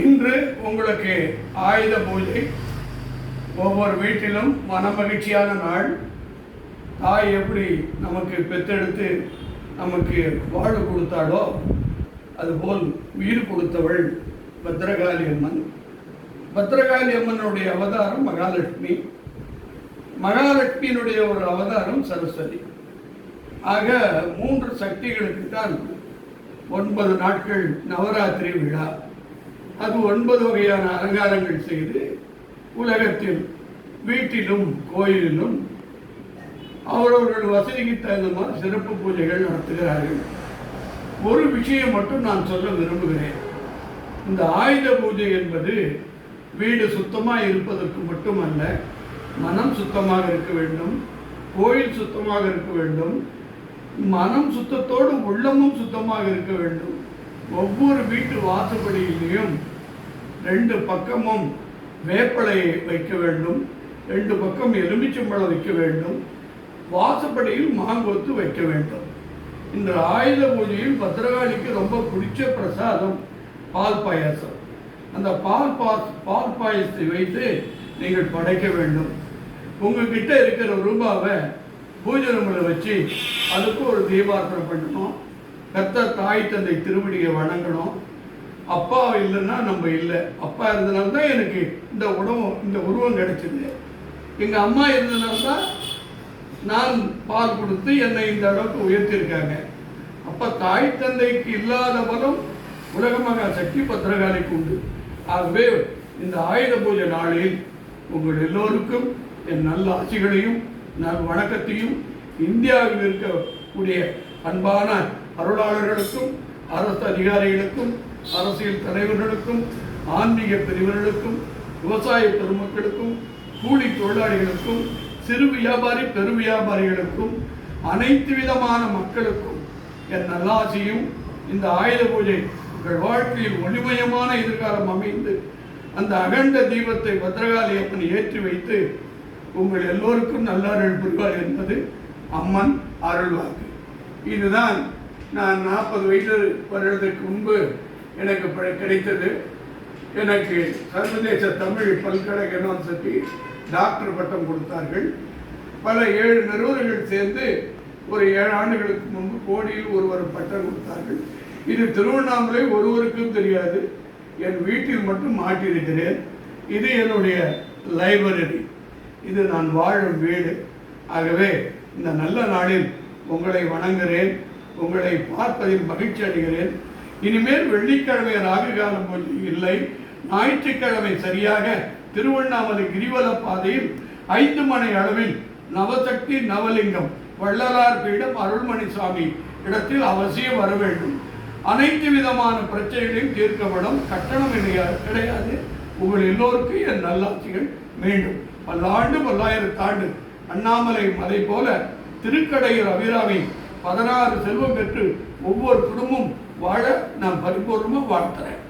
இன்று உங்களுக்கு ஆயுத பூஜை. ஒவ்வொரு வீட்டிலும் மனமகிழ்ச்சியான நாள். தாய் எப்படி நமக்கு பெற்றெடுத்து நமக்கு வாழ்வு கொடுத்தாளோ அதுபோல் உயிர் கொடுத்தவள் பத்ரகாளி அம்மன். பத்ரகாளி அம்மனுடைய அவதாரம் மகாலட்சுமி. மகாலட்சுமியினுடைய ஒரு அவதாரம் சரஸ்வதி. ஆக 3 சக்திகளுக்கு தான் 9 நாட்கள் நவராத்திரி விழா. அது 9 வகையான அலங்காரங்கள் செய்து உலகத்தில் வீட்டிலும் கோயிலிலும் அவரவர்கள் வசதிக்கு தகுந்த மாதிரி சிறப்பு பூஜைகள் நடத்துகிறார்கள். ஒரு விஷயம் மட்டும் நான் சொல்ல விரும்புகிறேன். இந்த ஆயுத பூஜை என்பது வீடு சுத்தமாக இருப்பதற்கு மட்டுமல்ல, மனம் சுத்தமாக இருக்க வேண்டும், கோயில் சுத்தமாக இருக்க வேண்டும், மனம் சுத்தத்தோடு உள்ளமும் சுத்தமாக இருக்க வேண்டும். ஒவ்வொரு வீட்டு வாசப்படியிலையும் 2 பக்கமும் வேப்பலையை வைக்க வேண்டும், 2 பக்கம் எலுமிச்சம்பழம் வைக்க வேண்டும், வாசப்படியில் மாங்கொத்து வைக்க வேண்டும். இந்த ஆயுத பூஜையில் பத்ரகாளிக்கு ரொம்ப பிடிச்ச பிரசாதம் பால் பாயாசம். அந்த பால் பாயசத்தை வைத்து நீங்கள் படைக்க வேண்டும். உங்ககிட்ட இருக்கிற ரூபாவை பூஜை ரூமில் வச்சு அதுக்கு ஒரு தீபார்த்தனை பண்ணணும். கர்த்தர் தாய் தந்தை திருவடியை வணங்கணும். அப்பா இல்லைன்னா நம்ம இல்லை. அப்பா இருந்தனால தான் எனக்கு இந்த உருவம் கிடைச்சது. எங்கள் அம்மா இருந்தனால தான் நான் பால் கொடுத்து என்னை இந்த அளவுக்கு உயர்த்தியிருக்காங்க. அப்போ தாய் தந்தைக்கு இல்லாத பலம் உலகமாக சக்தி பத்ரகாளிக்கு உண்டு. ஆகவே இந்த ஆயுத பூஜை நாளில் உங்கள் எல்லோருக்கும் என் நல்ல ஆட்சிகளையும் நல் வணக்கத்தையும், இந்தியாவில் இருக்கக்கூடிய அன்பான அருளாளர்களுக்கும், அரசு அதிகாரிகளுக்கும், அரசியல் தலைவர்களுக்கும், ஆன்மீக பிரிவர்களுக்கும், விவசாய பெருமக்களுக்கும், கூலி தொழிலாளிகளுக்கும், சிறு வியாபாரி பெரு வியாபாரிகளுக்கும், அனைத்து விதமான மக்களுக்கும் என் நல்லாசியும் இந்த ஆயுத பூஜை உங்கள் வாழ்க்கையில் ஒளிமயமான எதிர்காலம் அமைந்து அந்த அகண்ட தீபத்தை பத்ரகாளி அம்மன் ஏற்றி வைத்து உங்கள் எல்லோருக்கும் நல்லருள் புரிவார் என்பது அம்மன் அருள்வாக்கு. இதுதான் நான் 40 வருடத்துக்கு முன்பு எனக்கு கிடைத்தது. எனக்கு சர்வதேச தமிழ் பல்கலைக்கழக யூனிவர்சிட்டி டாக்டர் பட்டம் கொடுத்தார்கள். பல 7 நிறுவனங்கள் சேர்ந்து ஒரு 7 ஆண்டுகளுக்கு முன்பு கோடியில் ஒருவர் பட்டம் கொடுத்தார்கள். இது திருவண்ணாமலை ஒருவருக்கும் தெரியாது. என் வீட்டில் மட்டும் மாட்டியிருக்கிறேன். இது என்னுடைய லைப்ரரி, இது நான் வாழும் வீடு. ஆகவே இந்த நல்ல நாளில் உங்களை வணங்குகிறேன், உங்களை பார்ப்பதில் மகிழ்ச்சி அடைகிறேன். இனிமேல் வெள்ளிக்கிழமை ராகுகாலம் பூஜை இல்லை. ஞாயிற்றுக்கிழமை சரியாக திருவண்ணாமலை கிரிவல பாதையில் 5 மணி அளவில் நவசக்தி நவலிங்கம் வள்ளலார் பீடம் அருள்மணி சாமி இடத்தில் அவசியம் வர வேண்டும். அனைத்து விதமான பிரச்சனைகளையும் தீர்க்கப்படும். கட்டணம் கிடையாது. உங்கள் எல்லோருக்கும் என் நல்லாட்சிகள் வேண்டும். பல்லாண்டு பல்லாயிரத்தாண்டு அண்ணாமலை மலை போல திருக்கடையூர் அபிராமி 16 செல்வம் பெற்று ஒவ்வொரு குடும்பமும் வாழ நான் பரிபூர்ணமாக வாழ்த்துறேன்.